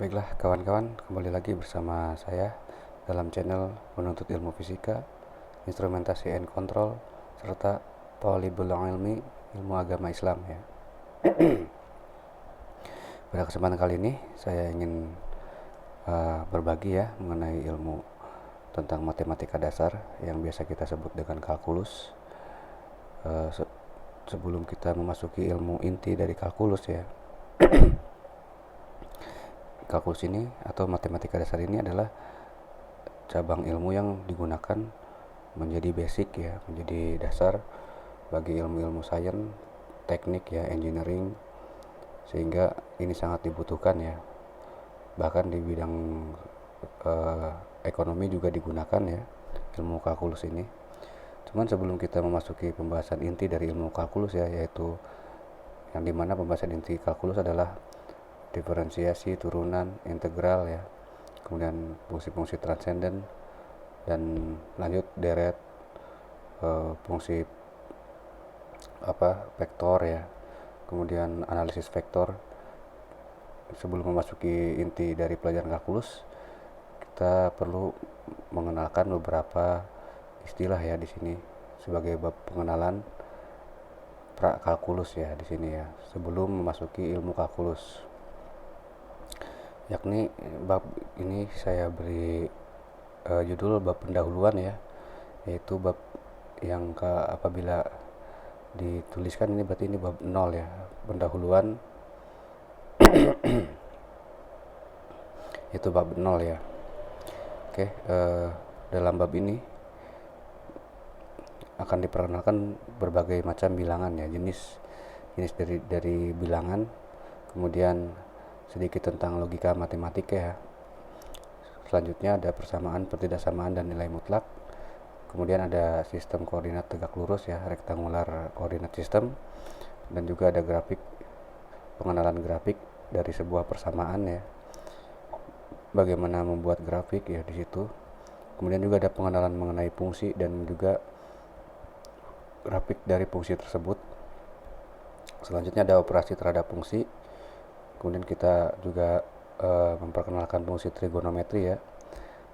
Baiklah kawan-kawan, kembali lagi bersama saya dalam channel Menuntut Ilmu Fisika, Instrumentasi and Control, serta Thalibul Ilmi, Ilmu Agama Islam ya. Pada kesempatan kali ini saya ingin berbagi ya mengenai ilmu tentang matematika dasar yang biasa kita sebut dengan kalkulus. Sebelum kita memasuki ilmu inti dari kalkulus ya, kalkulus ini atau matematika dasar ini adalah cabang ilmu yang digunakan menjadi basic ya, menjadi dasar bagi ilmu-ilmu sains, teknik ya, engineering, sehingga ini sangat dibutuhkan ya. Bahkan di bidang ekonomi juga digunakan ya ilmu kalkulus ini. Cuman sebelum kita memasuki pembahasan inti dari ilmu kalkulus ya, yaitu yang dimana pembahasan inti kalkulus adalah diferensiasi, turunan, integral ya, kemudian fungsi-fungsi transenden, dan lanjut deret fungsi vektor ya, kemudian analisis vektor. Sebelum memasuki inti dari pelajaran kalkulus, kita perlu mengenalkan beberapa istilah ya di sini sebagai bab pengenalan prakalkulus ya di sini ya, sebelum memasuki ilmu kalkulus. Yakni bab ini saya beri judul bab pendahuluan ya, yaitu bab yang apabila dituliskan ini berarti ini bab 0 ya, pendahuluan itu bab 0 ya. Oke, dalam bab ini akan diperkenalkan berbagai macam bilangan ya, jenis dari bilangan, kemudian sedikit tentang logika matematika ya. Selanjutnya ada persamaan, pertidaksamaan, dan nilai mutlak. Kemudian ada sistem koordinat tegak lurus ya, rectangular coordinate system, dan juga ada grafik, pengenalan grafik dari sebuah persamaan ya, bagaimana membuat grafik ya di situ. Kemudian juga ada pengenalan mengenai fungsi dan juga grafik dari fungsi tersebut. Selanjutnya ada operasi terhadap fungsi. Kemudian kita juga memperkenalkan fungsi trigonometri ya.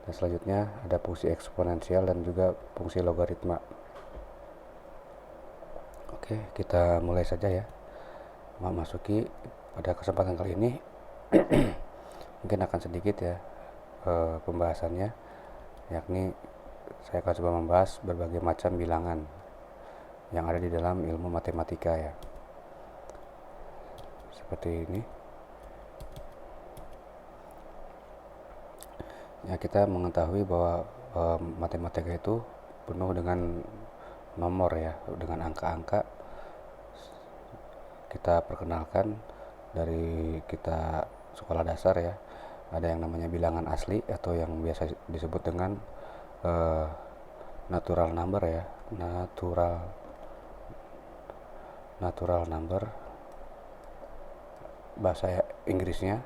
Dan selanjutnya ada fungsi eksponensial dan juga fungsi logaritma. Oke, kita mulai saja ya. Memasuki pada kesempatan kali ini mungkin akan sedikit ya pembahasannya, yakni saya akan coba membahas berbagai macam bilangan yang ada di dalam ilmu matematika ya. Seperti ini. Ya, kita mengetahui bahwa matematika itu penuh dengan nomor ya, dengan angka-angka. Kita perkenalkan dari kita sekolah dasar ya, ada yang namanya bilangan asli atau yang biasa disebut dengan natural number ya, natural number bahasa Inggrisnya,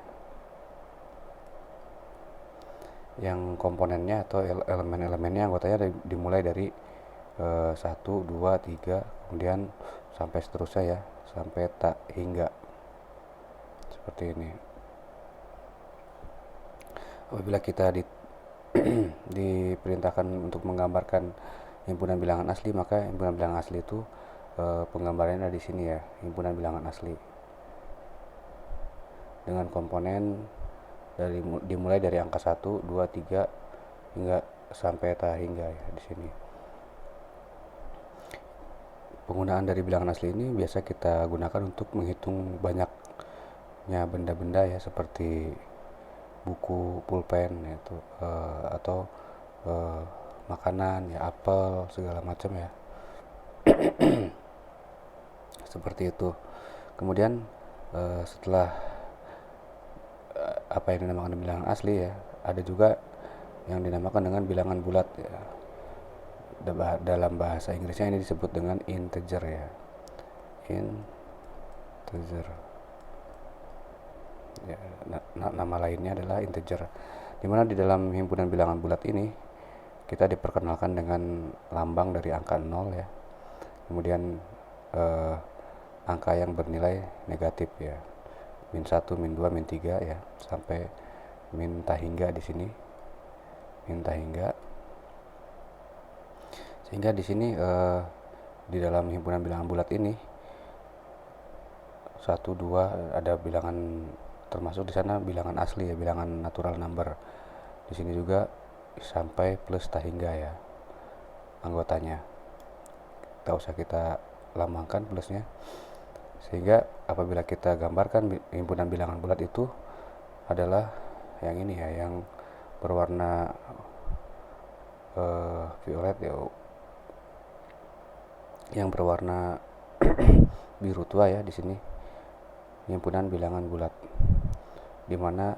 yang komponennya atau elemen-elemennya anggotanya dimulai dari 1, 2, 3, kemudian sampai seterusnya ya, sampai tak hingga, seperti ini. Apabila kita diperintahkan untuk menggambarkan himpunan bilangan asli, maka himpunan bilangan asli itu penggambarannya ada di sini ya, himpunan bilangan asli dengan komponen dimulai dari angka 1, 2, 3 hingga sampai tak hingga ya di sini. Penggunaan dari bilangan asli ini biasa kita gunakan untuk menghitung banyaknya benda-benda ya, seperti buku, pulpen yaitu atau makanan ya, apel segala macam ya. Seperti itu. Kemudian setelah apa yang dinamakan bilangan asli ya, ada juga yang dinamakan dengan bilangan bulat ya. Dalam bahasa Inggrisnya ini disebut dengan integer ya, integer ya, nama lainnya adalah integer, dimana di dalam himpunan bilangan bulat ini kita diperkenalkan dengan lambang dari angka 0 ya, kemudian angka yang bernilai negatif ya, min 1, min 2, min 3 ya, sampai minta hingga di sini, minta hingga, sehingga di sini di dalam himpunan bilangan bulat ini 1, 2 ada bilangan, termasuk di sana bilangan asli ya, bilangan natural number. Di sini juga sampai plus tak hingga ya anggotanya. Tak usah kita lambangkan plusnya, sehingga apabila kita gambarkan himpunan bilangan bulat itu adalah yang ini ya, yang berwarna violet ya, yang berwarna biru tua ya. Di sini himpunan bilangan bulat, dimana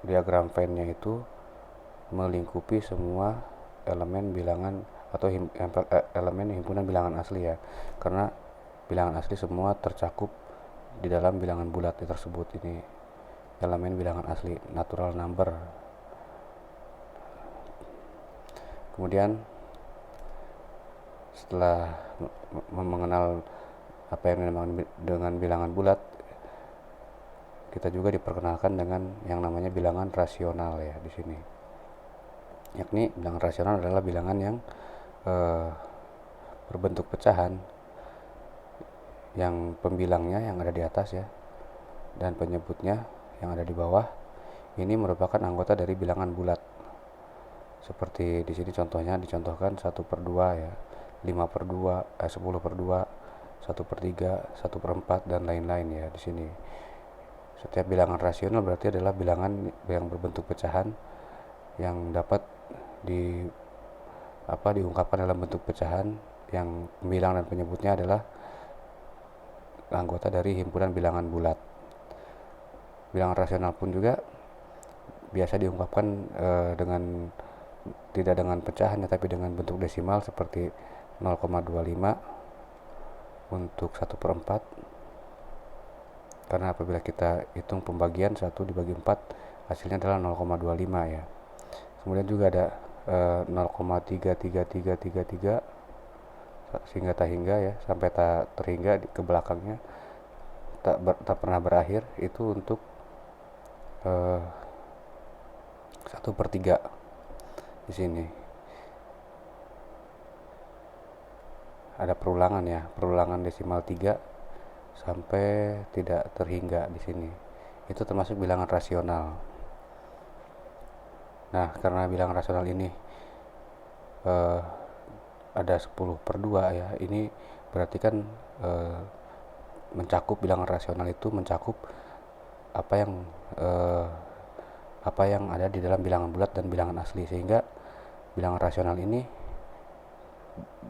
diagram Venn-nya itu melingkupi semua elemen bilangan atau elemen himpunan bilangan asli ya, karena bilangan asli semua tercakup di dalam bilangan bulat tersebut. Ini elemen bilangan asli, natural number. Kemudian setelah mengenal apa yang dinamakan dengan bilangan bulat, kita juga diperkenalkan dengan yang namanya bilangan rasional ya di sini. Yakni bilangan rasional adalah bilangan yang berbentuk pecahan, yang pembilangnya yang ada di atas ya, dan penyebutnya yang ada di bawah. Ini merupakan anggota dari bilangan bulat. Seperti di sini contohnya dicontohkan 1/2 ya, 5/2, 10/2, 1/3, 1/4 dan lain-lain ya di sini. Setiap bilangan rasional berarti adalah bilangan yang berbentuk pecahan yang dapat diungkapkan dalam bentuk pecahan, yang pembilang dan penyebutnya adalah anggota dari himpunan bilangan bulat. Bilangan rasional pun juga biasa diungkapkan dengan tidak dengan pecahan tapi dengan bentuk desimal seperti 0,25 untuk 1/4, karena apabila kita hitung pembagian 1 dibagi 4 hasilnya adalah 0,25 ya. Kemudian juga ada 0,33333 sehingga tak hingga ya, sampai tak terhingga ke belakangnya, tak pernah berakhir, itu untuk 1/3 di sini. Ada perulangan ya, perulangan desimal 3 sampai tidak terhingga di sini. Itu termasuk bilangan rasional. Nah, karena bilangan rasional ini ada 10/2 ya, ini berarti kan mencakup, bilangan rasional itu mencakup apa yang ada di dalam bilangan bulat dan bilangan asli, sehingga bilangan rasional ini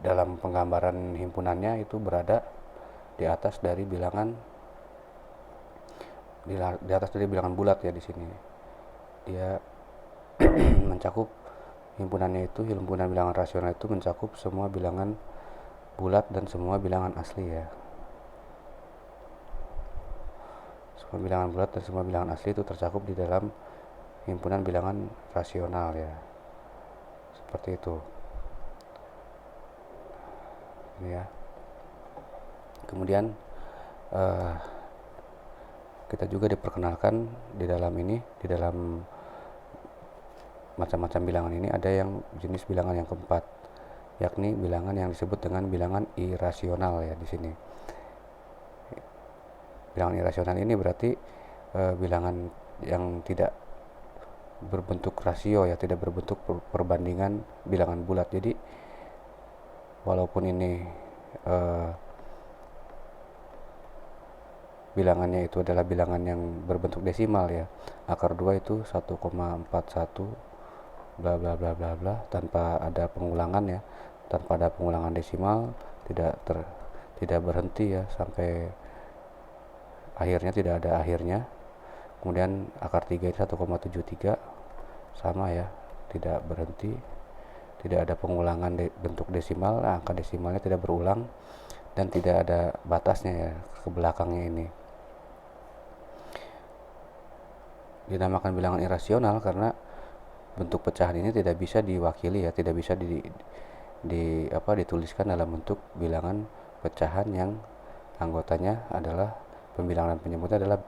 dalam penggambaran himpunannya itu berada di atas dari bilangan bulat ya di sini. Dia mencakup himpunan bilangan rasional itu mencakup semua bilangan bulat dan semua bilangan asli ya. Semua bilangan bulat dan semua bilangan asli itu tercakup di dalam himpunan bilangan rasional ya. Seperti itu. Ini ya. Kemudian kita juga diperkenalkan di dalam macam-macam bilangan ini ada yang jenis bilangan yang keempat, yakni bilangan yang disebut dengan bilangan irasional ya di sini. Bilangan irasional ini berarti bilangan yang tidak berbentuk rasio ya, tidak berbentuk perbandingan bilangan bulat. Jadi walaupun ini bilangannya itu adalah bilangan yang berbentuk desimal ya, akar 2 itu 1,41 bla bla bla bla bla, tanpa ada pengulangan ya, tanpa ada pengulangan desimal, tidak berhenti ya sampai akhirnya, tidak ada akhirnya. Kemudian akar 3 itu 1,73 sama ya, tidak berhenti, tidak ada pengulangan bentuk desimal, angka desimalnya tidak berulang, dan tidak ada batasnya ya ke belakangnya. Ini dinamakan bilangan irasional karena bentuk pecahan ini tidak bisa diwakili ya, tidak bisa dituliskan dalam bentuk bilangan pecahan yang anggotanya adalah pembilangan dan penyebutnya adalah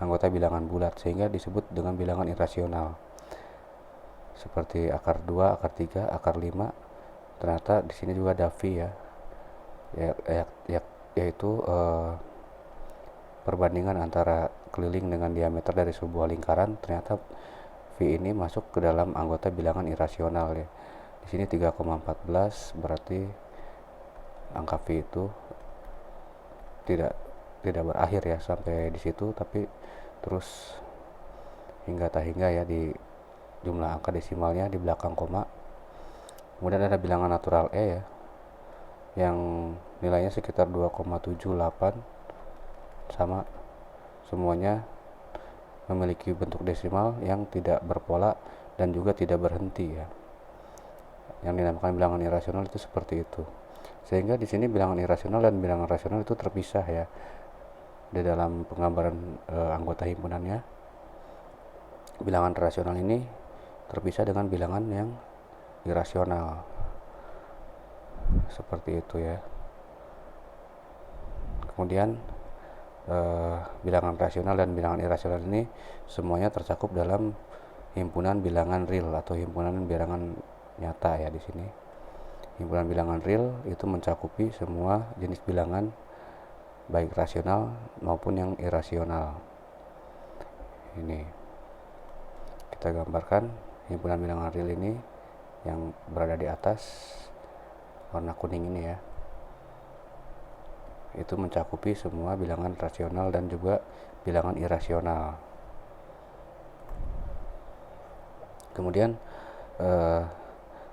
anggota bilangan bulat, sehingga disebut dengan bilangan irasional. Seperti akar 2, akar 3, akar 5. Ternyata di sini juga ada phi ya. Yaitu perbandingan antara keliling dengan diameter dari sebuah lingkaran. Ternyata phi ini masuk ke dalam anggota bilangan irasional ya. Di sini 3,14 berarti angka phi itu tidak berakhir ya sampai di situ, tapi terus hingga tak hingga ya di jumlah angka desimalnya di belakang koma. Kemudian ada bilangan natural E ya, yang nilainya sekitar 2,78, sama semuanya memiliki bentuk desimal yang tidak berpola dan juga tidak berhenti ya. Yang dinamakan bilangan irasional itu seperti itu. Sehingga di sini bilangan irasional dan bilangan rasional itu terpisah ya di dalam penggambaran anggota himpunannya. Bilangan rasional ini terpisah dengan bilangan yang irasional. Seperti itu ya. Kemudian bilangan rasional dan bilangan irasional ini semuanya tercakup dalam himpunan bilangan real atau himpunan bilangan nyata ya di sini. Himpunan bilangan real itu mencakupi semua jenis bilangan baik rasional maupun yang irasional. Ini kita gambarkan himpunan bilangan real ini yang berada di atas warna kuning ini ya. Itu mencakupi semua bilangan rasional dan juga bilangan irasional. Kemudian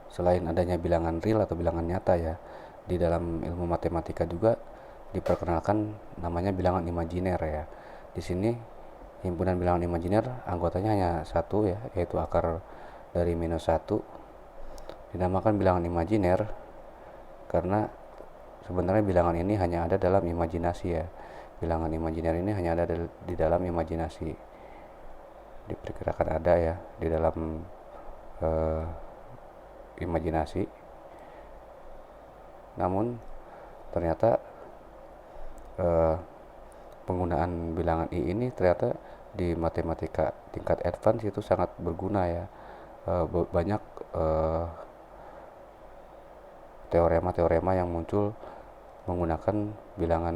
selain adanya bilangan real atau bilangan nyata ya, di dalam ilmu matematika juga diperkenalkan namanya bilangan imajiner ya. Di sini himpunan bilangan imajiner anggotanya hanya satu ya, yaitu akar dari -1. Dinamakan bilangan imajiner karena sebenarnya bilangan ini hanya ada dalam imajinasi ya. Bilangan imajiner ini hanya ada di dalam imajinasi. Diperkirakan ada ya di dalam imajinasi. Namun ternyata penggunaan bilangan I ini ternyata di matematika tingkat advance itu sangat berguna ya. Banyak teorema-teorema yang muncul menggunakan bilangan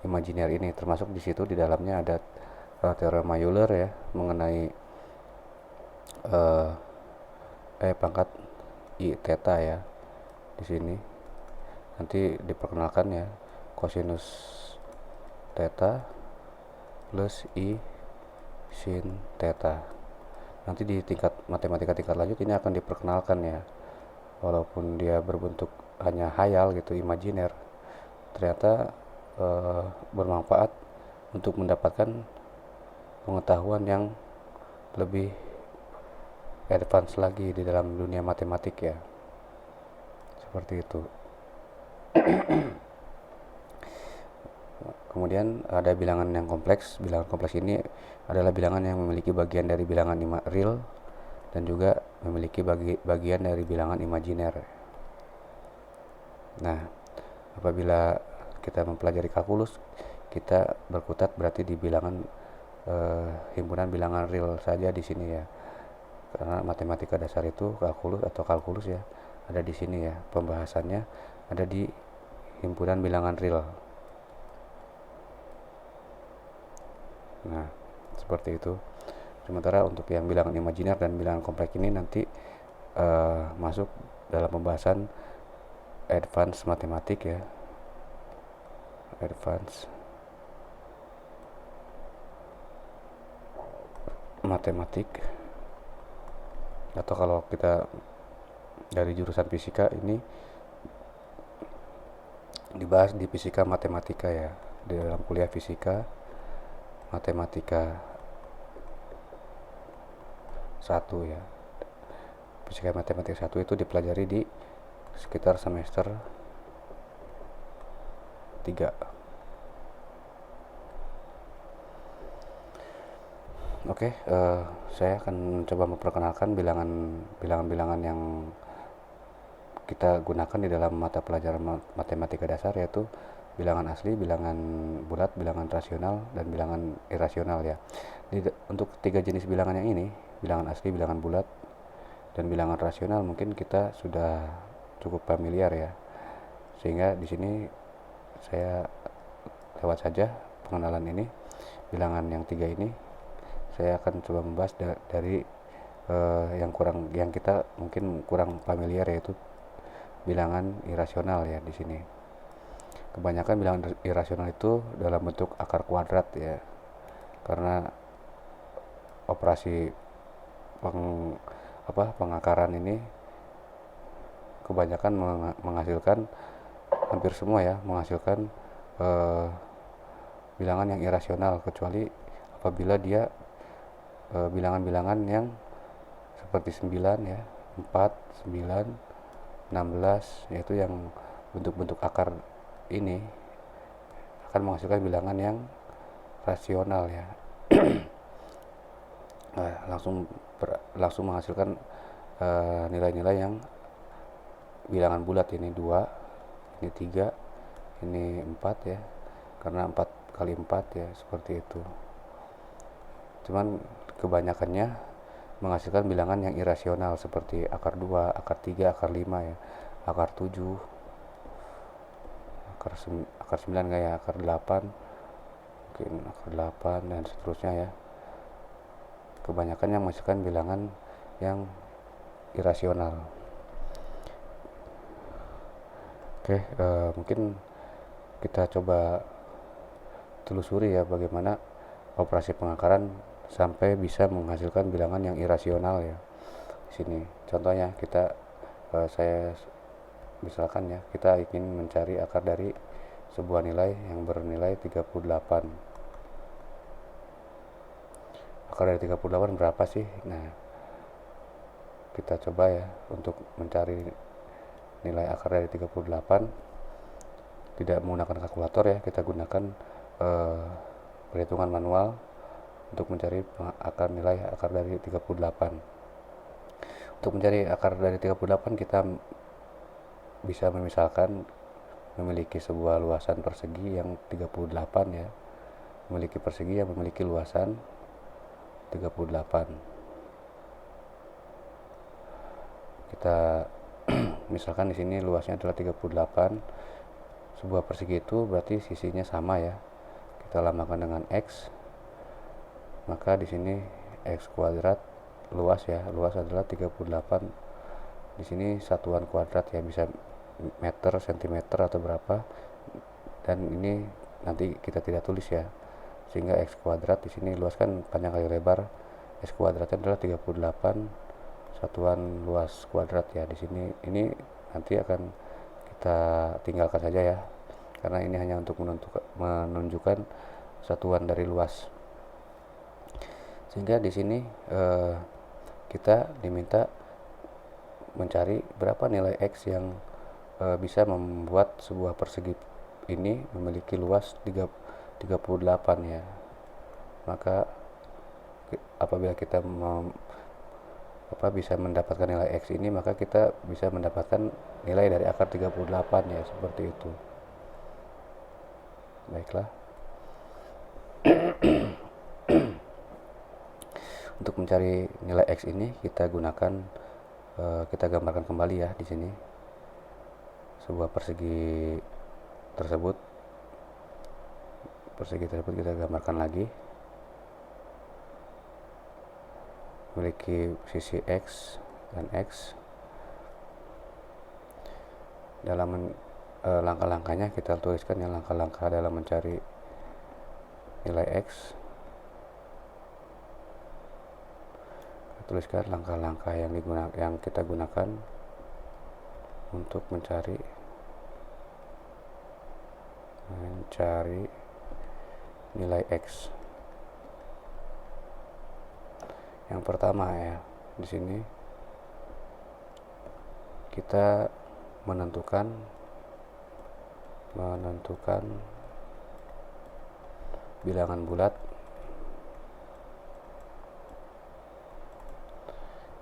imajiner ini, termasuk di situ di dalamnya ada teorema Euler ya mengenai pangkat I theta ya. Di sini nanti diperkenalkan ya kosinus theta plus I sin theta. Nanti di tingkat matematika tingkat lanjut ini akan diperkenalkan ya. Walaupun dia berbentuk hanya hayal gitu, imajiner, ternyata bermanfaat untuk mendapatkan pengetahuan yang lebih advance lagi di dalam dunia matematik ya. Seperti itu. Kemudian ada bilangan yang kompleks. Bilangan kompleks ini adalah bilangan yang memiliki bagian dari bilangan real dan juga memiliki bagian dari bilangan imajiner. Nah, apabila kita mempelajari kalkulus, kita berkutat berarti di bilangan himpunan bilangan real saja di sini ya. Karena matematika dasar itu kalkulus ya ada di sini ya. Pembahasannya ada di himpunan bilangan real. Nah, seperti itu. Sementara untuk yang bilangan imajiner dan bilangan kompleks ini nanti masuk dalam pembahasan advance matematik ya. Advance matematik, atau kalau kita dari jurusan fisika ini dibahas di fisika matematika ya, di dalam kuliah fisika matematika 1 ya. Fisika matematika 1 itu dipelajari di sekitar semester 3. Oke, saya akan coba memperkenalkan bilangan-bilangan yang kita gunakan di dalam mata pelajaran matematika dasar, yaitu bilangan asli, bilangan bulat, bilangan rasional, dan bilangan irasional ya. Jadi untuk 3 jenis bilangan yang ini, bilangan asli, bilangan bulat, dan bilangan rasional, mungkin kita sudah cukup familiar ya. Sehingga di sini saya lewat saja pengenalan ini. Bilangan yang 3 ini saya akan coba membahas dari yang kita mungkin kurang familiar, yaitu bilangan irasional ya di sini. Kebanyakan bilangan irasional itu dalam bentuk akar kuadrat ya, karena operasi pengakaran ini kebanyakan menghasilkan, hampir semua ya, menghasilkan bilangan yang irasional, kecuali apabila dia bilangan-bilangan yang seperti 9 ya, 4, 9, 16, yaitu yang bentuk-bentuk akar ini akan menghasilkan bilangan yang rasional ya. langsung menghasilkan nilai-nilai yang bilangan bulat. Ini 2, ini 3, ini 4 ya, karena 4 kali 4 ya, seperti itu. Cuman kebanyakannya menghasilkan bilangan yang irasional seperti akar 2, akar 3, akar 5 ya, akar 7, akar 9 kayak akar 8, mungkin akar 8 dan seterusnya ya. Kebanyakan yang menghasilkan bilangan yang irasional. Oke, mungkin kita coba telusuri ya bagaimana operasi pengakaran sampai bisa menghasilkan bilangan yang irasional ya. Di sini contohnya saya misalkan ya, kita ingin mencari akar dari sebuah nilai yang bernilai 38. Akar dari 38 berapa sih? Nah, kita coba ya untuk mencari nilai akar dari 38, tidak menggunakan kalkulator ya, kita gunakan perhitungan manual untuk mencari nilai akar dari 38. Untuk mencari akar dari 38, kita bisa memisalkan memiliki sebuah luasan persegi yang 38 ya, memiliki persegi yang memiliki luasan 38. Kita misalkan di sini luasnya adalah 38. Sebuah persegi itu berarti sisinya sama ya. Kita lambangkan dengan X. Maka di sini X kuadrat luas ya. Luas adalah 38. Di sini satuan kuadrat ya, bisa meter, sentimeter atau berapa. Dan ini nanti kita tidak tulis ya. Sehingga X kuadrat di sini luas kan panjang kali lebar. X kuadratnya adalah 38 satuan luas kuadrat ya. Di sini ini nanti akan kita tinggalkan saja ya, karena ini hanya untuk menunjukkan satuan dari luas. Sehingga di sini kita diminta mencari berapa nilai X yang bisa membuat sebuah persegi ini memiliki luas 38 ya. Maka apabila kita bisa mendapatkan nilai X ini, maka kita bisa mendapatkan nilai dari akar 38 ya, seperti itu. Baiklah. Untuk mencari nilai X ini kita gambarkan kembali ya di sini. Sebuah persegi tersebut kita gambarkan lagi, memiliki sisi X dan X. Dalam langkah-langkahnya kita tuliskan ya, langkah-langkah dalam mencari nilai X. Kita tuliskan langkah-langkah yang kita gunakan untuk mencari nilai X. Yang pertama ya, di sini kita menentukan bilangan bulat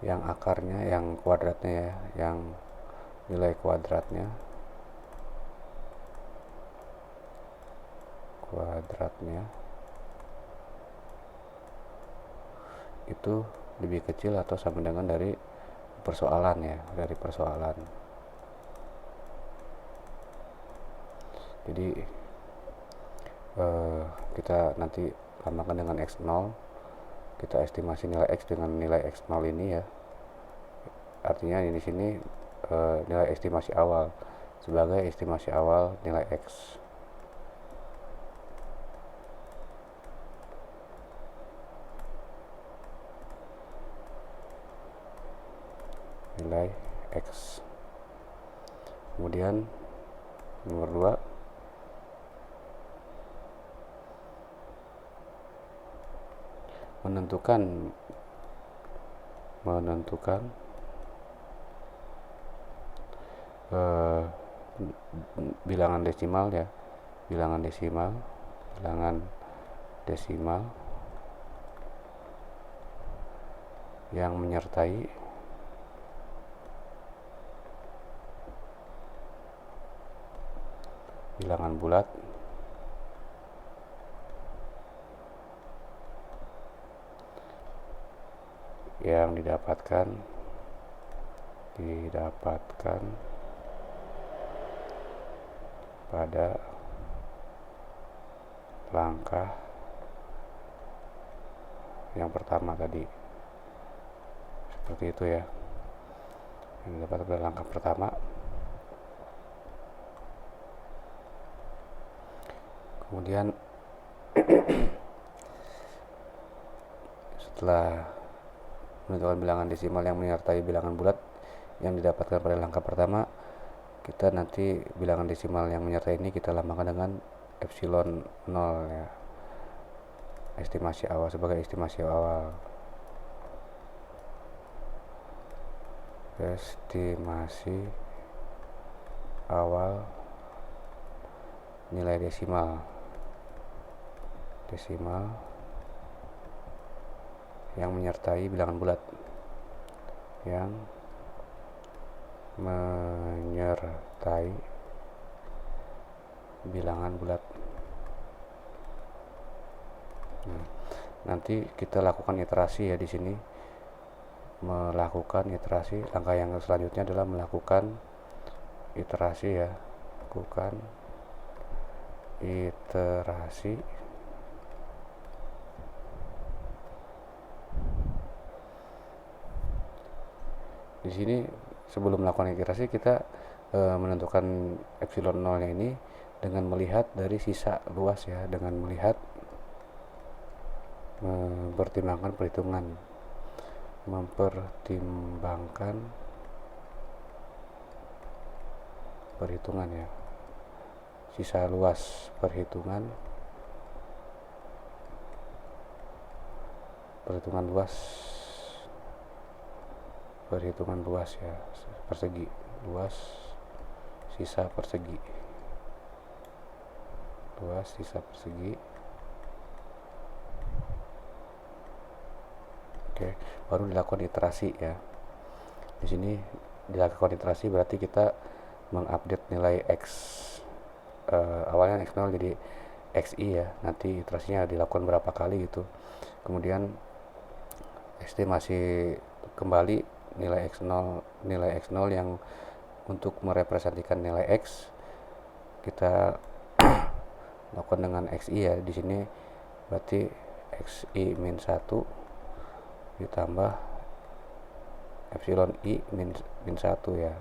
yang akarnya, yang kuadratnya ya, yang nilai kuadratnya kuadratnya itu lebih kecil atau sama dengan dari persoalan ya, dari persoalan. Jadi kita nanti tambahkan dengan x0, kita estimasi nilai x dengan nilai x0 ini ya. Artinya di sini nilai estimasi awal sebagai estimasi awal nilai x. Nilai x. Kemudian nomor 2, menentukan bilangan desimal ya, bilangan desimal yang menyertai bilangan bulat yang didapatkan pada langkah yang pertama tadi. Seperti itu ya, yang didapatkan pada langkah pertama. Kemudian setelah menentukan bilangan desimal yang menyertai bilangan bulat yang didapatkan pada langkah pertama, kita nanti bilangan desimal yang menyertai ini kita lambangkan dengan epsilon 0 ya, estimasi awal, sebagai estimasi awal. Estimasi awal nilai desimal yang menyertai bilangan bulat, yang menyertai bilangan bulat. Nah, nanti kita lakukan iterasi ya di sini. Melakukan iterasi, langkah yang selanjutnya adalah melakukan iterasi ya, lakukan iterasi di sini. Sebelum melakukan iterasi kita menentukan epsilon 0 nya ini dengan melihat dari sisa luas ya, dengan melihat mempertimbangkan perhitungan ya, sisa luas perhitungan luas ya, persegi, luas sisa persegi, Oke, baru dilakukan iterasi ya. Di sini dilakukan iterasi berarti kita mengupdate nilai x, awalnya x0 jadi xi ya, nanti iterasinya dilakukan berapa kali gitu. Kemudian estimasi kembali nilai x0 yang untuk merepresentasikan nilai x kita lakukan dengan xi ya. Di sini berarti xi min 1 ditambah epsilon i min 1 ya.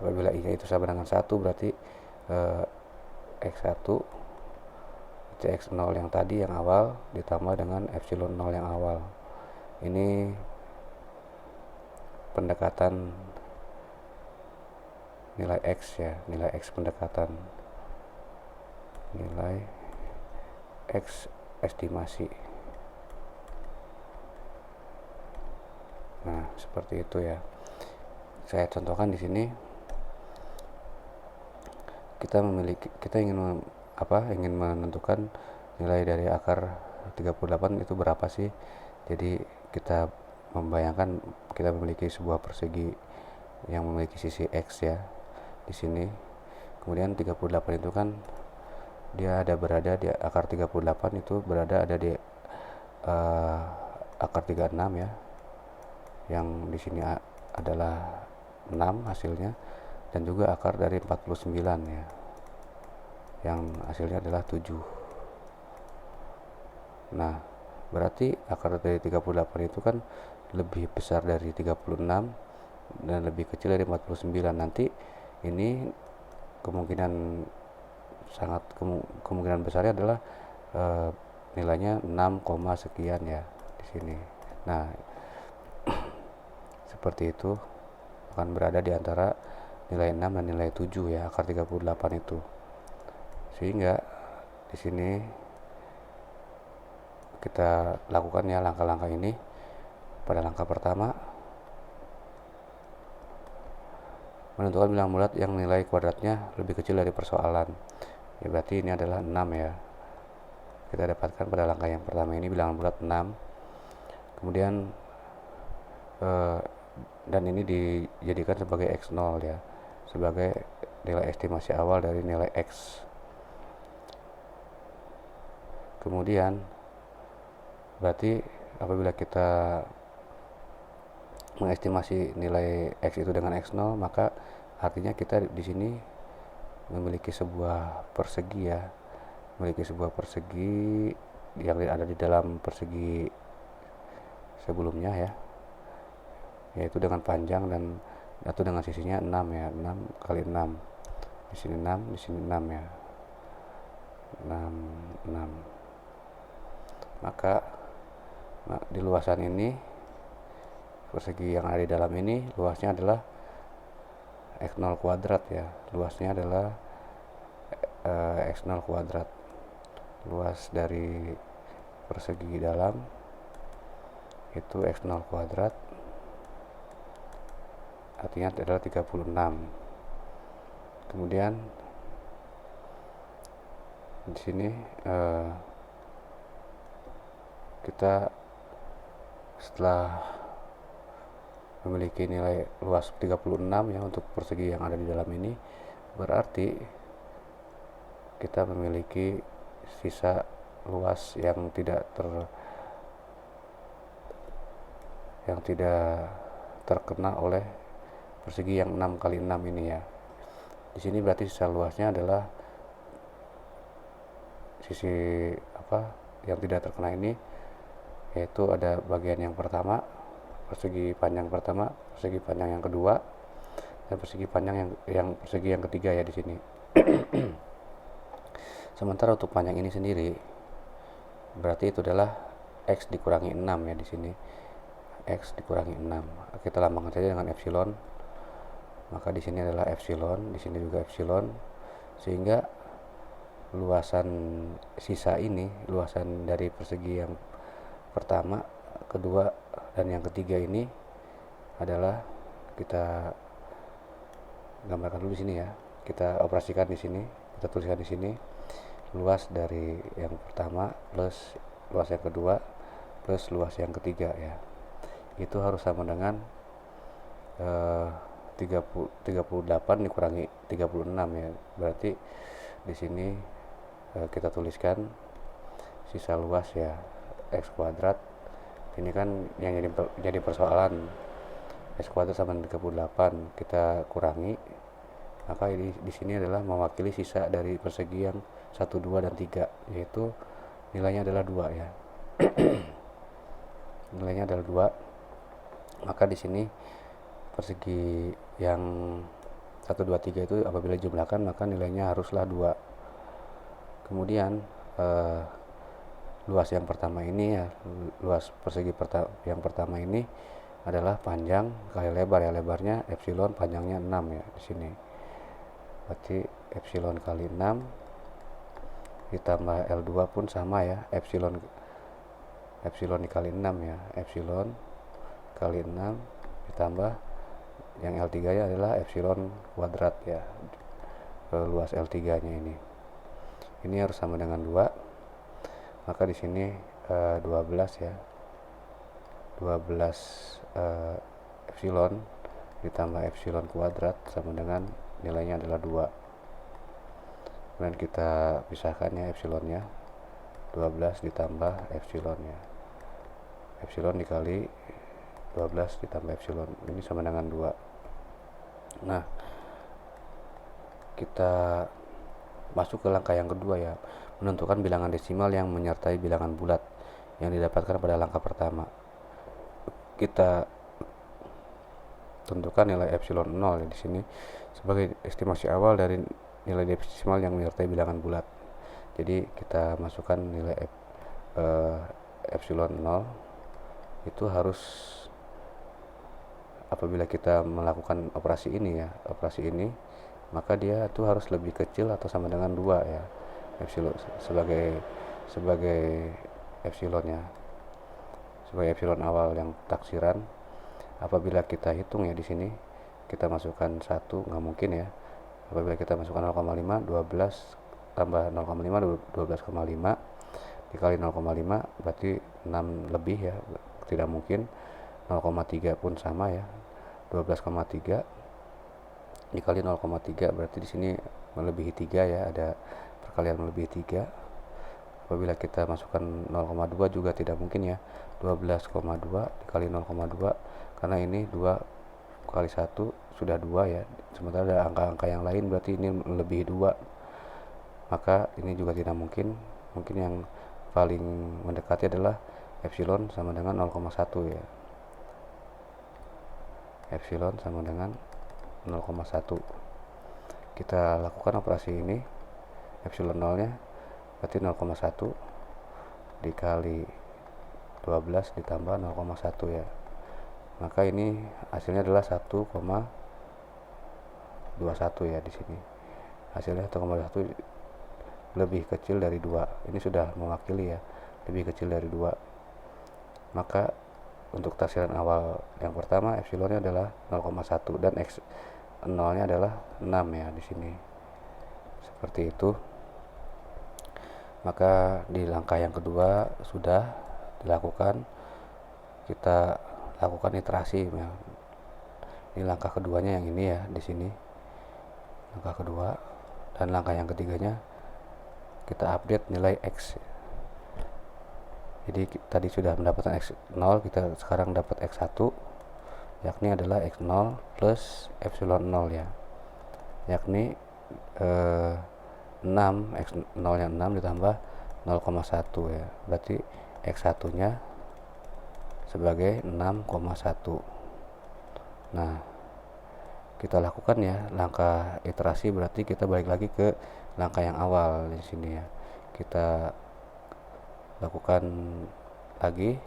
Apabila i nya itu sama dengan 1 berarti x1 itu x0 yang tadi yang awal ditambah dengan epsilon 0 yang awal. Ini pendekatan nilai x ya, nilai x pendekatan nilai x estimasi. Nah, seperti itu ya. Saya contohkan di sini. Kita ingin menentukan nilai dari akar 38 itu berapa sih. Jadi kita membayangkan kita memiliki sebuah persegi yang memiliki sisi x ya di sini. Kemudian 38 itu kan dia ada berada di akar 38, itu berada ada di akar 36 ya, yang di sini adalah 6 hasilnya, dan juga akar dari 49 ya, yang hasilnya adalah 7. Nah, berarti akar dari 38 itu kan lebih besar dari 36 dan lebih kecil dari 49. Nanti ini kemungkinan kemungkinan besarnya adalah nilainya 6, sekian ya di sini. Nah, seperti itu akan berada di antara nilai 6 dan nilai 7 ya, akar 38 itu. Sehingga di sini kita lakukan ya langkah-langkah ini. Pada langkah pertama, menentukan bilangan bulat yang nilai kuadratnya lebih kecil dari persoalan. Ya, berarti ini adalah 6 ya. Kita dapatkan pada langkah yang pertama ini bilangan bulat 6. Kemudian dan ini dijadikan sebagai X0 ya, sebagai nilai estimasi awal dari nilai X. Kemudian berarti apabila kita mengestimasi nilai X itu dengan X0, maka artinya kita di sini memiliki sebuah persegi ya, memiliki sebuah persegi yang ada di dalam persegi sebelumnya ya, yaitu dengan panjang dan atau dengan sisinya 6 ya, 6 kali 6, di sini 6, di sini 6 ya, 6. Maka di luasan ini, persegi yang ada di dalam ini, luasnya adalah X0 kuadrat ya, luasnya adalah X0 kuadrat. Luas dari persegi dalam itu X0 kuadrat, artinya adalah 36. Kemudian di sini kita setelah memiliki nilai luas 36 ya untuk persegi yang ada di dalam ini, berarti kita memiliki sisa luas yang tidak terkena oleh persegi yang 6 kali 6 ini ya. Di sini berarti sisa luasnya adalah sisi yang tidak terkena ini, yaitu ada bagian yang pertama, persegi panjang pertama, persegi panjang yang kedua, dan persegi panjang persegi yang ketiga ya di sini. Sementara untuk panjang ini sendiri berarti itu adalah X dikurangi 6 ya di sini. X dikurangi 6. Kita lambangkan saja dengan epsilon. Maka di sini adalah epsilon, di sini juga epsilon, sehingga luasan sisa ini, luasan dari persegi yang pertama, kedua, dan yang ketiga ini adalah, kita gambarkan dulu di sini ya. Kita operasikan di sini, kita tuliskan di sini luas dari yang pertama plus luas yang kedua plus luas yang ketiga ya. Itu harus sama dengan 38 dikurangi 36 ya. Berarti di sini kita tuliskan sisa luas ya, X kuadrat. Ini kan yang jadi persoalan, X kuadrat sama dengan 38, kita kurangi, maka ini di sini adalah mewakili sisa dari persegi yang 1, 2, dan 3, yaitu nilainya adalah 2 ya. Nilainya adalah 2. Maka di sini persegi yang 1, 2, 3 itu apabila dijumlahkan maka nilainya haruslah 2. Kemudian luas yang pertama ini ya, luas persegi yang pertama ini adalah panjang kali lebar ya, lebarnya epsilon, panjangnya 6 ya di sini. Berarti epsilon kali 6 ditambah L2 pun sama ya, epsilon dikali 6 ya, epsilon kali 6 ditambah yang L3 nya adalah epsilon kuadrat ya, luas L3 nya ini harus sama dengan 2. Maka di sini 12 ya, 12 epsilon ditambah epsilon kuadrat sama dengan nilainya adalah 2. kemudian kita pisahkan ya epsilonnya, 12 ditambah epsilonnya, epsilon dikali 12 ditambah epsilon, ini sama dengan 2. Nah, kita masuk ke langkah yang kedua ya, menentukan bilangan desimal yang menyertai bilangan bulat yang didapatkan pada langkah pertama. Kita tentukan nilai epsilon 0 ya di sini sebagai estimasi awal dari nilai desimal yang menyertai bilangan bulat. Jadi kita masukkan nilai epsilon 0 itu harus apabila kita melakukan operasi ini ya, operasi ini, maka dia itu harus lebih kecil atau sama dengan 2 ya, epsilon sebagai epsilonnya, sebagai epsilon awal yang taksiran. Apabila kita hitung ya di sini kita masukkan 1, nggak mungkin ya. Apabila kita masukkan 0,5, 12 tambah 0,5, 12,5 dikali 0,5 berarti 6 lebih ya, tidak mungkin. 0,3 pun sama ya, 12,3 dikali 0,3 berarti di sini melebihi 3 ya, ada perkalian melebihi 3. Apabila kita masukkan 0,2 juga tidak mungkin ya, 12,2 dikali 0,2, karena ini 2 kali 1 sudah 2 ya, sementara ada angka-angka yang lain berarti ini melebihi 2, maka ini juga tidak mungkin. Mungkin yang paling mendekati adalah epsilon sama dengan 0,1 ya, epsilon sama dengan 0,1. Kita lakukan operasi ini, epsilon 0 nya berarti 0,1 dikali 12 ditambah 0,1 ya, maka ini hasilnya adalah 1,21 ya. Di sini hasilnya 1,21 lebih kecil dari 2, ini sudah mewakili ya, lebih kecil dari 2. Maka untuk taksiran awal yang pertama epsilonnya adalah 0,1 dan x 0 nya adalah 6 ya di sini, seperti itu. Maka di langkah yang kedua sudah dilakukan, kita lakukan iterasi ya. Ini langkah keduanya yang ini ya di sini, langkah kedua. Dan langkah yang ketiganya kita update nilai x. Jadi tadi sudah mendapatkan x0, kita sekarang dapat x1, yakni adalah x0 plus epsilon 0 ya, yakni 6, x0 nya 6 ditambah 0,1 ya, berarti x1 nya sebagai 6,1. Nah, kita lakukan ya langkah iterasi, berarti kita balik lagi ke langkah yang awal di sini ya. Kita lakukan lagi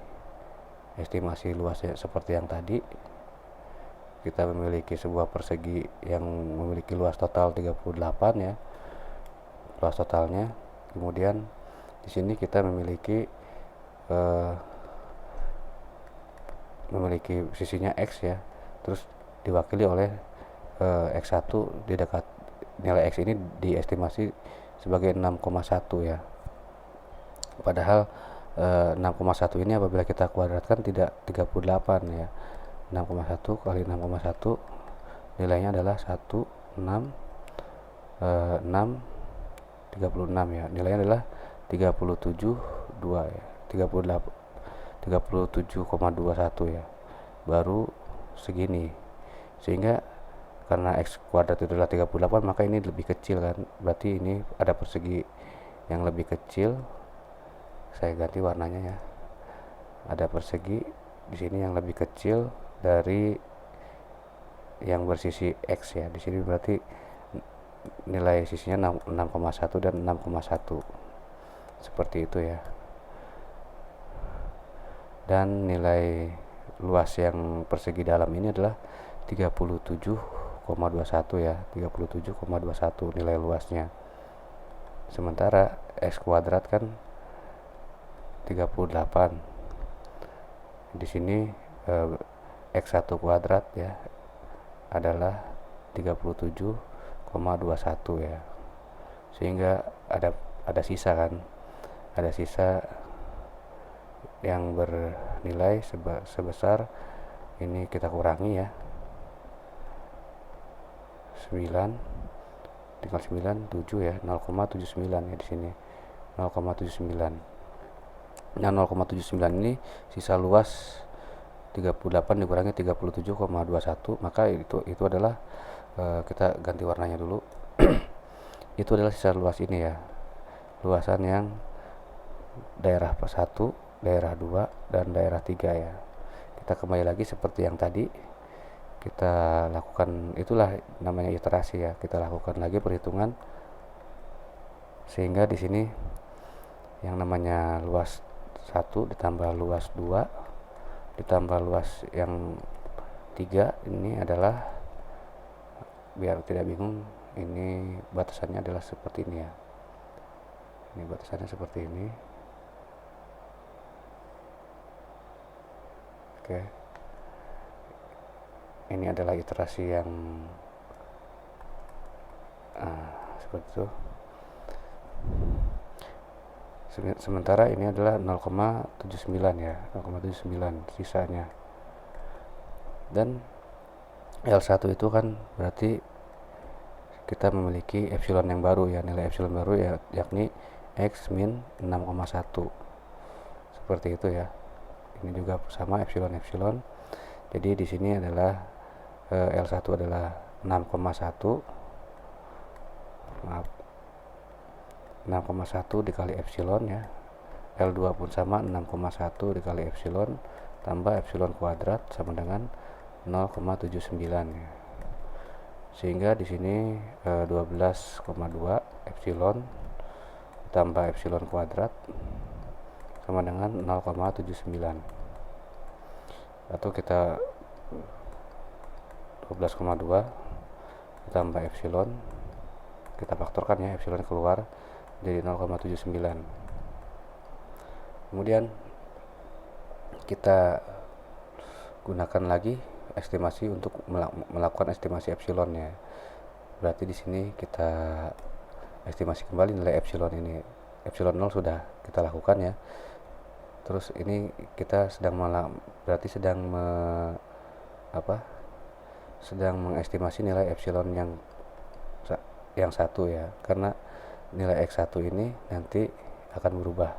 estimasi luasnya seperti yang tadi. Kita memiliki sebuah persegi yang memiliki luas total 38 ya, luas totalnya. Kemudian di sini kita memiliki sisinya x ya, terus diwakili oleh x1 di dekat nilai x ini diestimasi sebagai 6,1 ya. Padahal 6,1 ini apabila kita kuadratkan tidak 38 ya. 6,1 kali 6,1 nilainya adalah 36 ya. Nilainya adalah 37,2 ya. 37,21 ya. Baru segini. Sehingga karena x kuadrat itu adalah 38, maka ini lebih kecil kan. Berarti ini ada persegi yang lebih kecil. Saya ganti warnanya ya. Ada persegi di sini yang lebih kecil dari yang bersisi x ya. Di sini berarti nilai sisinya 6,1 dan 6,1. Seperti itu ya. Dan nilai luas yang persegi dalam ini adalah 37,21 ya. 37,21 nilai luasnya. Sementara x kuadrat kan 38. Di sini x1 kuadrat ya adalah 37,21 ya. Sehingga ada sisa kan. Ada sisa yang bernilai sebesar ini, kita kurangi ya, 9 tinggal 9, 7 ya, 0,79 ya di sini, 0,79. Nah, 0,79 ini sisa luas 38 dikurangi 37,21, maka itu adalah kita ganti warnanya dulu. Itu adalah sisa luas ini ya, luasan yang daerah 1, daerah 2, dan daerah 3 ya. Kita kembali lagi seperti yang tadi, kita lakukan, itulah namanya iterasi ya. Kita lakukan lagi perhitungan sehingga di sini yang namanya luas 1 ditambah luas 2 ditambah luas yang 3 ini adalah, biar tidak bingung, ini batasannya adalah seperti ini ya. Ini batasannya seperti ini. Oke. Ini adalah iterasi yang seperti itu. Sementara ini adalah 0,79 ya, 0,79 sisanya. Dan L1 itu kan berarti kita memiliki epsilon yang baru ya, nilai epsilon baru ya, yakni X min 6,1. Seperti itu ya. Ini juga sama epsilon. Jadi di sini adalah L1 adalah 6,1. Maaf. 6,1 dikali epsilon ya. L2 pun sama, 6,1 dikali epsilon tambah epsilon kuadrat sama dengan 0,79 ya. Sehingga di sini 12,2 epsilon tambah epsilon kuadrat sama dengan 0,79. Atau kita 12,2 ditambah epsilon, kita faktorkan ya, epsilon keluar jadi 0,79. Kemudian kita gunakan lagi estimasi untuk melakukan estimasi epsilonnya. Berarti di sini kita estimasi kembali nilai epsilon ini. Epsilon 0 sudah kita lakukan ya. Terus ini kita sedang sedang mengestimasi nilai epsilon yang satu ya, karena nilai X1 ini nanti akan berubah.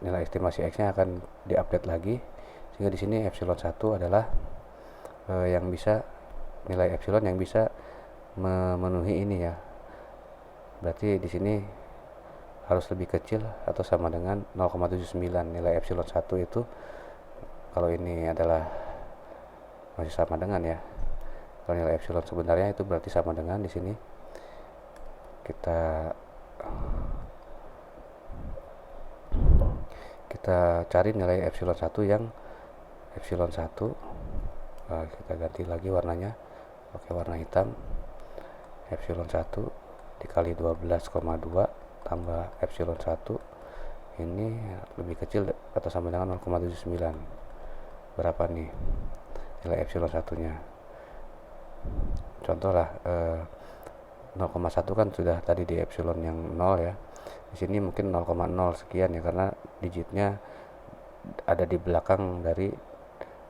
Nilai estimasi X-nya akan diupdate lagi, sehingga di sini epsilon 1 adalah yang bisa, nilai epsilon yang bisa memenuhi ini ya. Berarti di sini harus lebih kecil atau sama dengan 0,79 nilai epsilon 1 itu. Kalau ini adalah masih sama dengan ya. Kalau nilai epsilon sebenarnya itu berarti sama dengan di sini. Kita cari nilai epsilon 1 yang epsilon 1. Kita ganti lagi warnanya pakai warna hitam. Epsilon 1 dikali 12,2 tambah epsilon 1 ini lebih kecil atau sama dengan 0,79. Berapa nih nilai epsilon 1-nya? Contoh lah 0,1 kan sudah tadi di epsilon yang 0 ya. Di sini mungkin 0,0 sekian ya, karena digitnya ada di belakang dari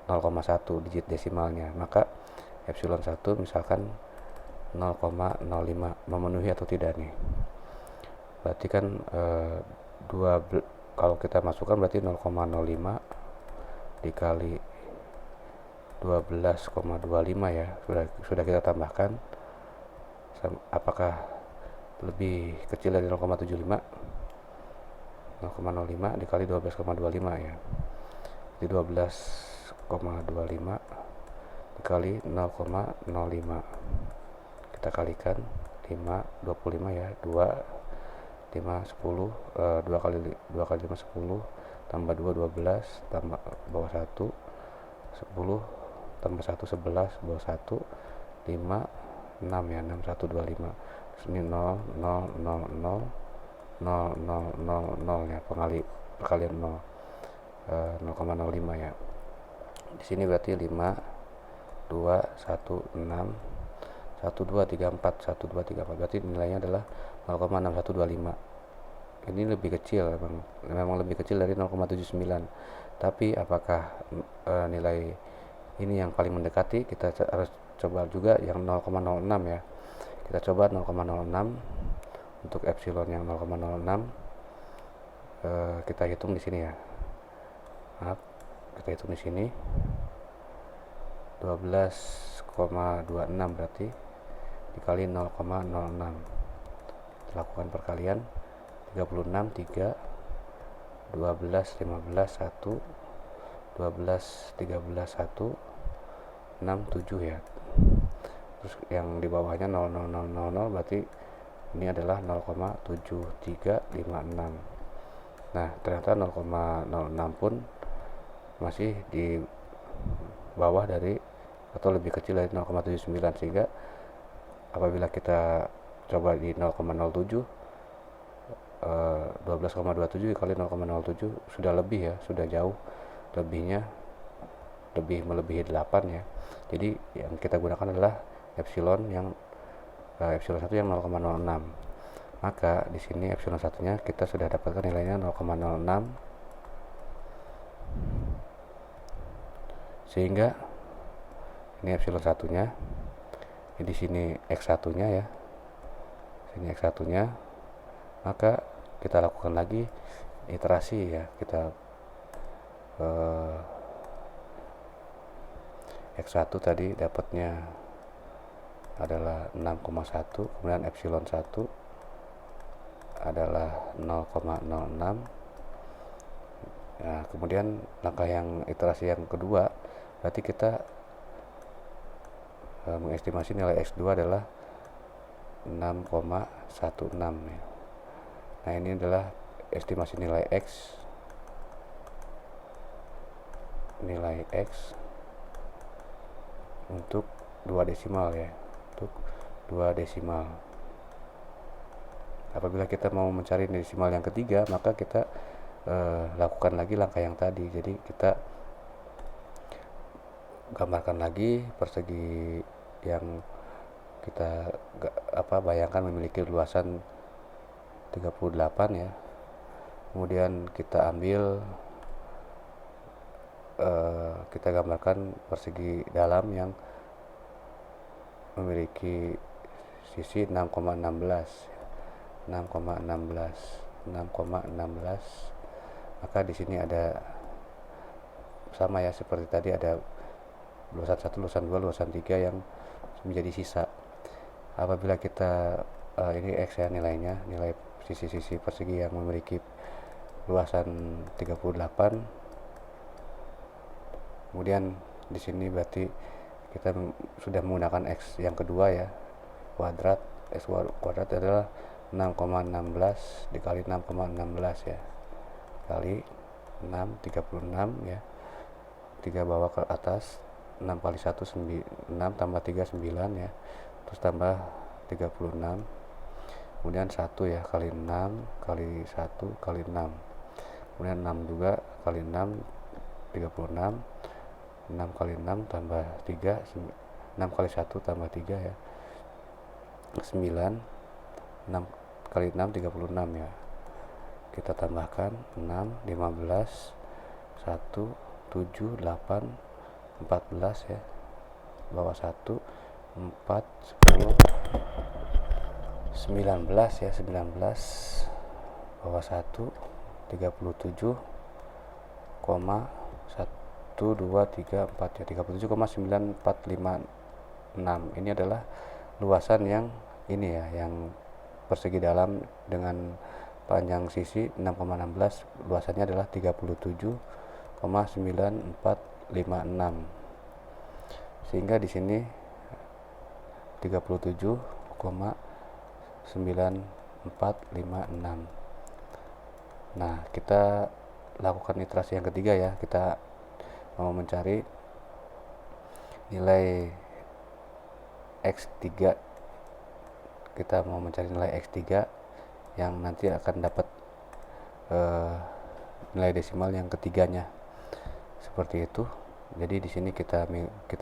0,1 digit desimalnya. Maka epsilon 1 misalkan 0,05 memenuhi atau tidak nih. Berarti kan kalau kita masukkan berarti 0,05 dikali 12,25 ya, sudah kita tambahkan. Apakah lebih kecil dari 0,75? 0,05 dikali 12,25 ya, jadi 12,25 dikali 0,05, kita kalikan 5, 25 ya, 2, 5, 10, 2 kali 5 10, tambah 2 12, tambah bawah 1 10, tambah 1 11, bawah 1 5, 6 ya, 6 1 25. Terus ini 0 0 0 0 0 0 0 0 ya, perkalian 0, 0,05 ya. Di sini berarti 5 2 1 6 1 2 3 4 1 2 3 4, berarti nilainya adalah 0,6125. Ini lebih kecil, memang lebih kecil dari 0,79. Tapi apakah nilai ini yang paling mendekati? Kita harus coba juga yang 0,06 ya. Kita coba 0,06 untuk epsilon yang 0,06 kita hitung di sini ya. Maaf, kita hitung di sini 12,26 berarti dikali 0,06. Kita lakukan perkalian 36, 3, 12, 15, 1, 12, 13, 1, 6, 7 ya. Terus yang di bawahnya 0,0000 berarti ini adalah 0,7356. Nah, ternyata 0,06 pun masih di bawah dari atau lebih kecil dari 0,79, sehingga apabila kita coba di 0,07 12,27 kali 0,07 sudah lebih ya, sudah jauh lebihnya, lebih melebihi 8 ya. Jadi yang kita gunakan adalah epsilon yang epsilon 1 yang 0,06. Maka di sini epsilon 1-nya kita sudah dapatkan nilainya 0,06, sehingga ini epsilon 1-nya, di sini x1-nya ya, sini x1-nya. Maka kita lakukan lagi iterasi ya, kita x1 tadi dapatnya adalah 6,1, kemudian epsilon 1 adalah 0,06. Nah, kemudian langkah yang iterasi yang kedua, berarti kita mengestimasi nilai x2 adalah 6,16 ya. Nah, ini adalah estimasi nilai x untuk 2 desimal ya, untuk 2 desimal. Apabila kita mau mencari desimal yang ketiga, maka kita lakukan lagi langkah yang tadi. Jadi kita gambarkan lagi persegi yang kita bayangkan memiliki luasan 38 ya. Kemudian kita ambil kita gambarkan persegi dalam yang memiliki sisi 6,16. Maka di sini ada sama ya, seperti tadi ada luasan 1, luasan 2, luasan 3 yang menjadi sisa. Apabila kita ini x ya nilainya, nilai sisi-sisi persegi yang memiliki luasan 38. Kemudian di sini berarti kita sudah menggunakan x yang kedua ya, kuadrat. X kuadrat adalah 6,16 dikali 6,16 ya, kali 6, 36 ya, 3 bawa ke atas, 6 kali 1 6 tambah 3 9 ya, terus tambah 36, kemudian 1 ya, kali 6 kali 1 kali 6, kemudian 6 juga kali 6 36, 6 kali 6 tambah 3 6 kali 1 tambah 3 ya, 9, 6 kali 6 36 ya. Kita tambahkan 6, 15, 1, 7, 8, 14 ya, bawah 1, 4, 10, 19 ya, 19 bawah 1, 37, 1, 2, 3, 4 ya, 37,9456. Ini adalah luasan yang ini ya, yang persegi dalam dengan panjang sisi 6,16, luasannya adalah 37,9456. Sehingga di sini 37,9456. Nah, kita lakukan iterasi yang ketiga ya. Kita mau mencari nilai x3. Kita mau mencari nilai x3 yang nanti akan dapat nilai desimal yang ketiganya. Seperti itu. Jadi di sini kita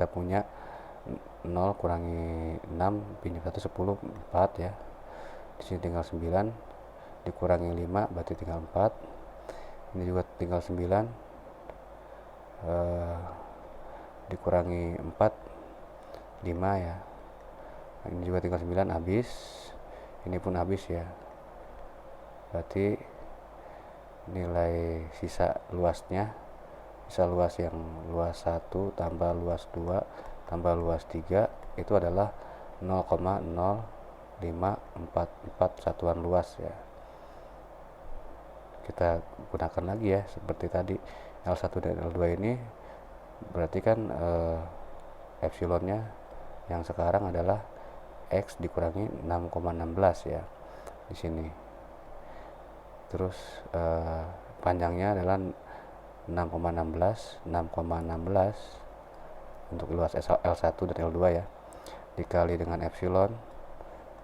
punya 0 kurangi 6 pinjam 1 10 4 ya. Di sini tinggal 9 dikurangi 5 berarti tinggal 4. Ini juga tinggal 9 dikurangi 4 5 ya. Ini juga tinggal 9, habis. Ini pun habis ya. Berarti nilai sisa luasnya, sisa luas yang luas 1 tambah luas 2 tambah luas 3 itu adalah 0,0544 satuan luas ya. Kita gunakan lagi ya seperti tadi, L1 dan L2 ini berarti kan epsilonnya yang sekarang adalah X dikurangi 6,16 ya di sini. Terus panjangnya adalah 6,16 untuk luas L1 dan L2 ya, dikali dengan epsilon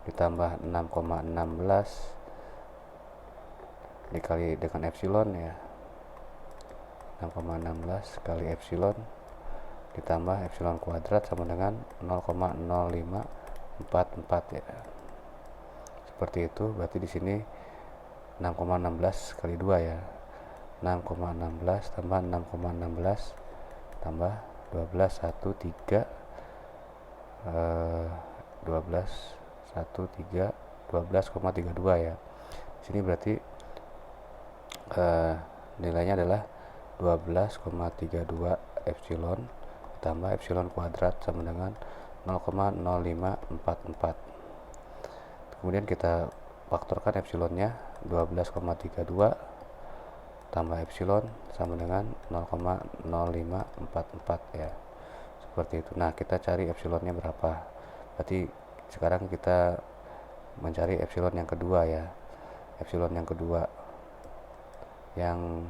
ditambah 6,16 dikali dengan epsilon ya, 6,16 kali epsilon ditambah epsilon kuadrat sama dengan 0,0544 ya. Seperti itu. Berarti di sini 6,16 kali 2 ya, 6,16 tambah 6,16 tambah 12 1 3 12 1 3 12,32 ya. Di sini berarti nilainya adalah 12,32 epsilon ditambah epsilon kuadrat sama dengan 0,0544. Kemudian kita faktorkan epsilonnya, 12,32 tambah epsilon sama dengan 0,0544 ya. Seperti itu. Nah, kita cari epsilonnya berapa. Berarti sekarang kita mencari epsilon yang kedua ya. Epsilon yang kedua yang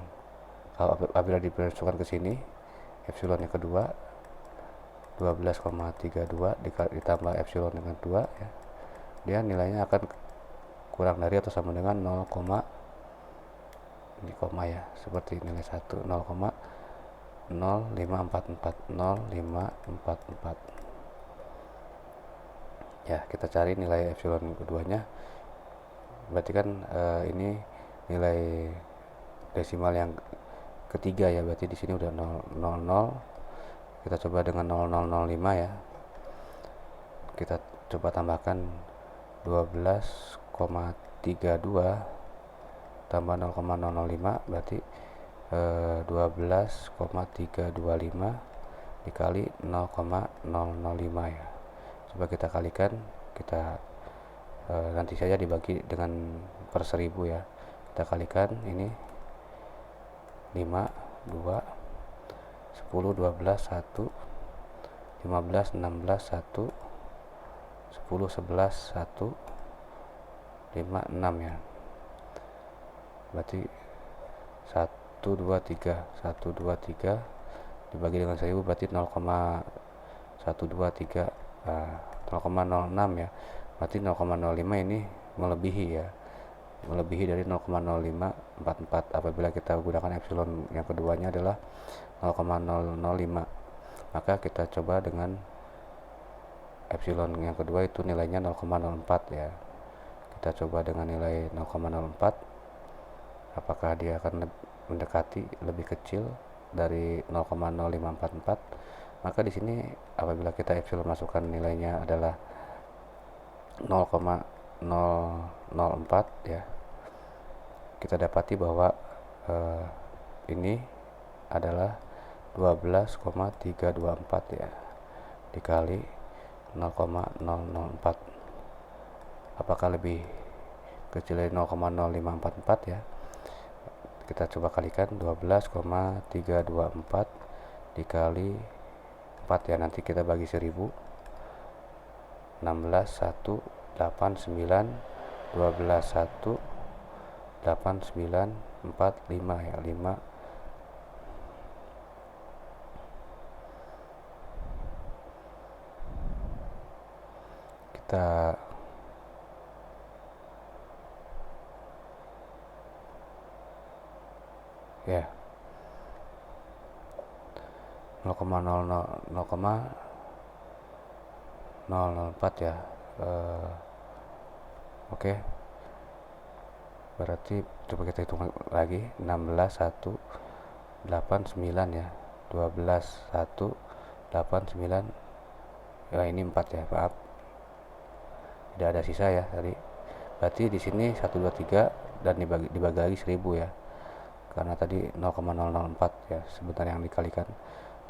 apabila dimasukkan ke sini, epsilon yang kedua 12,32 ditambah epsilon dengan 2 ya, dia nilainya akan kurang dari atau sama dengan 0, ini koma ya, seperti nilai 1, 0,0544 ya. Kita cari nilai epsilon keduanya. Berarti kan ini nilai desimal yang ketiga ya, berarti di sini udah 000. Kita coba dengan 0005 ya. Kita coba tambahkan 12,32 tambah 0,005 berarti 12,325 dikali 0,005 ya. Coba kita kalikan, kita nanti saja dibagi dengan per 1000 ya. Kita kalikan ini 5, 2, 10, 12, 1, 15, 16, 1, 10, 11, 1, 5, 6 ya. Berarti 1, 2, 3 dibagi dengan 1000 berarti 0,123 0,06 ya. Berarti 0,05 ini melebihi ya, melebihi dari 0,0544 apabila kita gunakan epsilon yang keduanya adalah 0,005. Maka kita coba dengan epsilon yang kedua itu nilainya 0,04 ya. Kita coba dengan nilai 0,04, apakah dia akan mendekati lebih kecil dari 0,0544. Maka di sini apabila kita epsilon masukkan nilainya adalah 0,004 ya, kita dapati bahwa ini adalah 12,324 ya dikali 0,004. Apakah lebih kecil dari 0,0544 ya? Kita coba kalikan 12,324 dikali 4 ya, nanti kita bagi 1000. 16 1 8 9 12 1 8 9 4 5 ya, 5. Kita ya 0,004 ya. Oke. Berarti coba kita hitung lagi, 16 1 8 9 ya, 12 1 8 9 ya, ini 4 ya, maaf. tidak ada sisa ya tadi. Berarti di sini 123 dan dibagi lagi 1000 ya, karena tadi 0,004 ya sebenarnya yang dikali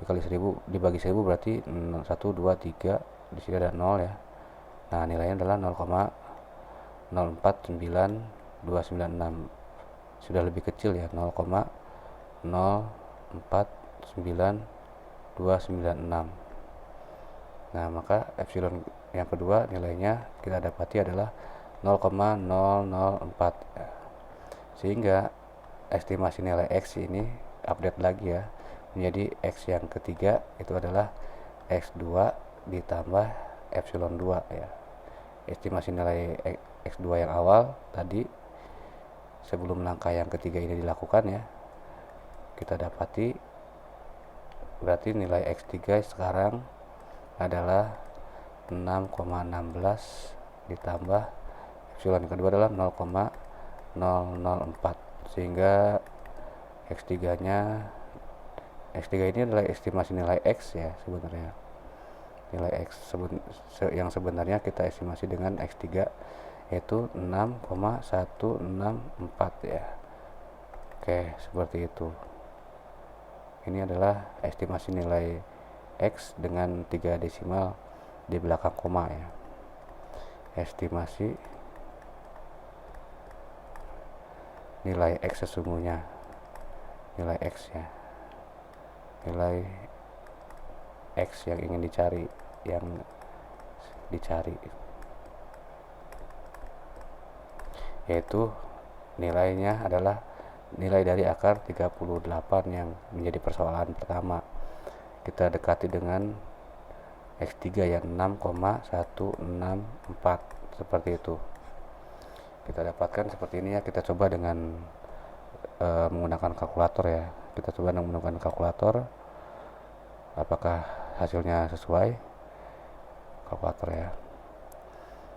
1000 dibagi 1000 berarti 1 2 3, di sini ada 0 ya. Nah nilainya adalah 0,049296, sudah lebih kecil ya, 0,049296. Nah maka epsilon yang kedua nilainya kita dapati adalah 0,004 ya. Sehingga estimasi nilai X ini update lagi ya, menjadi X yang ketiga itu adalah X2 ditambah epsilon 2 ya. Estimasi nilai X2 yang awal tadi sebelum langkah yang ketiga ini dilakukan ya, kita dapati berarti nilai X3 sekarang adalah 6,16 ditambah epsilon yang kedua adalah 0,004, sehingga X3 ini adalah estimasi nilai X ya sebenarnya. Nilai X yang sebenarnya kita estimasi dengan X3 yaitu 6,164 ya. Oke, seperti itu. Ini adalah estimasi nilai X dengan 3 desimal di belakang koma ya. Estimasi nilai X sesungguhnya, nilai X ya, nilai X yang ingin dicari, yaitu nilainya adalah nilai dari akar 38 yang menjadi persoalan pertama. Kita dekati dengan X3 yang 6,164 seperti itu. Kita dapatkan seperti ini ya. Kita coba dengan menggunakan kalkulator ya. Kita coba dengan menggunakan kalkulator, apakah hasilnya sesuai. Kalkulator ya.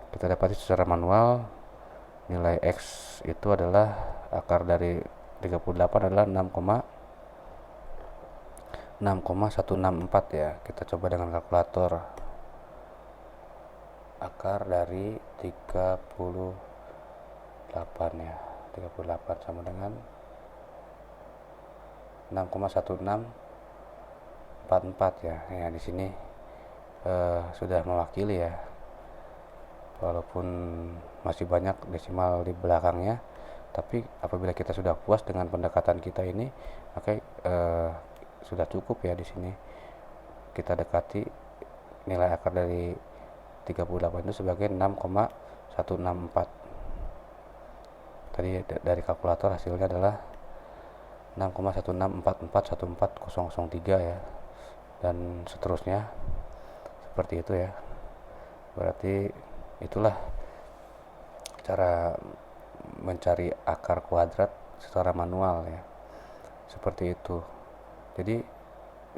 Kita dapati secara manual nilai X itu adalah akar dari 38 adalah 6,164 ya. Kita coba dengan kalkulator. Akar dari 38 ya. 38 sama dengan 6,1644 ya. Ya di sini sudah mewakili ya. Walaupun masih banyak desimal di belakangnya, tapi apabila kita sudah puas dengan pendekatan kita ini, maka sudah cukup ya. Di sini kita dekati nilai akar dari 38 itu sebagai 6,164. Tadi dari kalkulator hasilnya adalah 6,164414,003 ya, dan seterusnya seperti itu ya. Berarti itulah cara mencari akar kuadrat secara manual ya, seperti itu. Jadi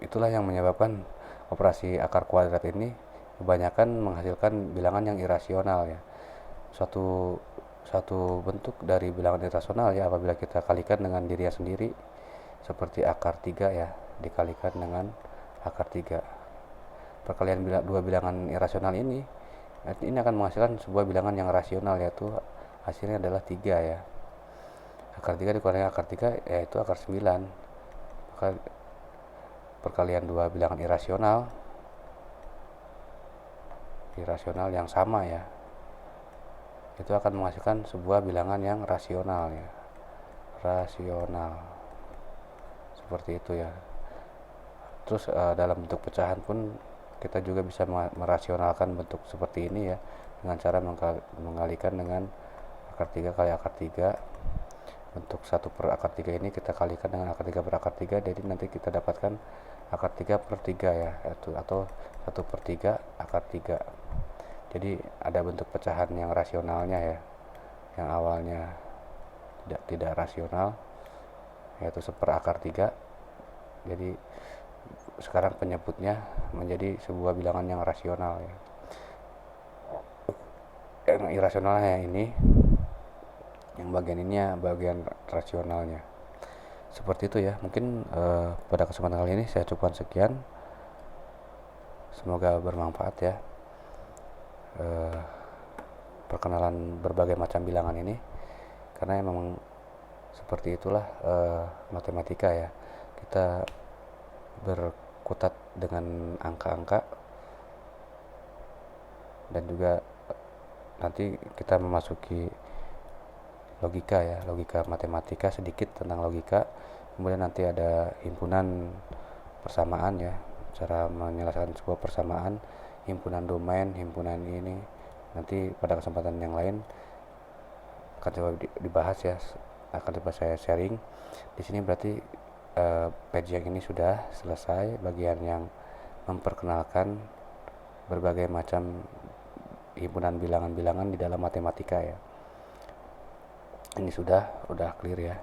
itulah yang menyebabkan operasi akar kuadrat ini kebanyakan menghasilkan bilangan yang irasional ya. Suatu bentuk dari bilangan irasional ya apabila kita kalikan dengan dirinya sendiri, seperti akar 3 ya dikalikan dengan akar 3. Perkalian dua bilangan irasional ini akan menghasilkan sebuah bilangan yang rasional, yaitu hasilnya adalah 3 ya. Akar 3 dikurangi akar 3 yaitu akar 9. Maka perkalian dua bilangan irasional yang sama ya, itu akan menghasilkan sebuah bilangan yang rasional ya. Rasional. Seperti itu ya. Terus dalam bentuk pecahan pun kita juga bisa merasionalkan bentuk seperti ini ya, dengan cara mengalikan dengan akar 3 kali akar 3. Bentuk 1 per akar 3 ini kita kalikan dengan akar 3 per akar 3, jadi nanti kita dapatkan akar 3 per 3 ya, atau 1 per 3 akar 3. Jadi ada bentuk pecahan yang rasionalnya ya, yang awalnya tidak rasional, yaitu 1 per akar 3. Jadi sekarang penyebutnya menjadi sebuah bilangan yang rasional ya. Yang irasionalnya ini, yang bagian ini ya bagian rasionalnya. Seperti itu ya. Mungkin pada kesempatan kali ini saya cukupkan sekian. Semoga bermanfaat ya. perkenalan berbagai macam bilangan ini, karena memang seperti itulah matematika ya. Kita berkutat dengan angka-angka, dan juga nanti kita memasuki logika ya, logika matematika, sedikit tentang logika. Kemudian nanti ada himpunan persamaan ya, cara menyelesaikan sebuah persamaan, himpunan domain, himpunan ini. Nanti pada kesempatan yang lain akan coba dibahas ya, akan coba saya sharing di sini. Berarti page yang ini sudah selesai, bagian yang memperkenalkan berbagai macam himpunan bilangan-bilangan di dalam matematika ya. Ini sudah clear ya.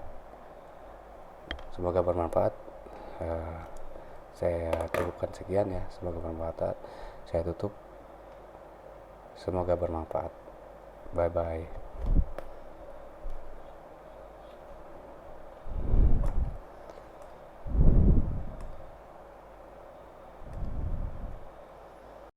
Semoga bermanfaat. Saya cukupkan sekian ya, semoga bermanfaat. Saya tutup. Semoga bermanfaat. Bye bye.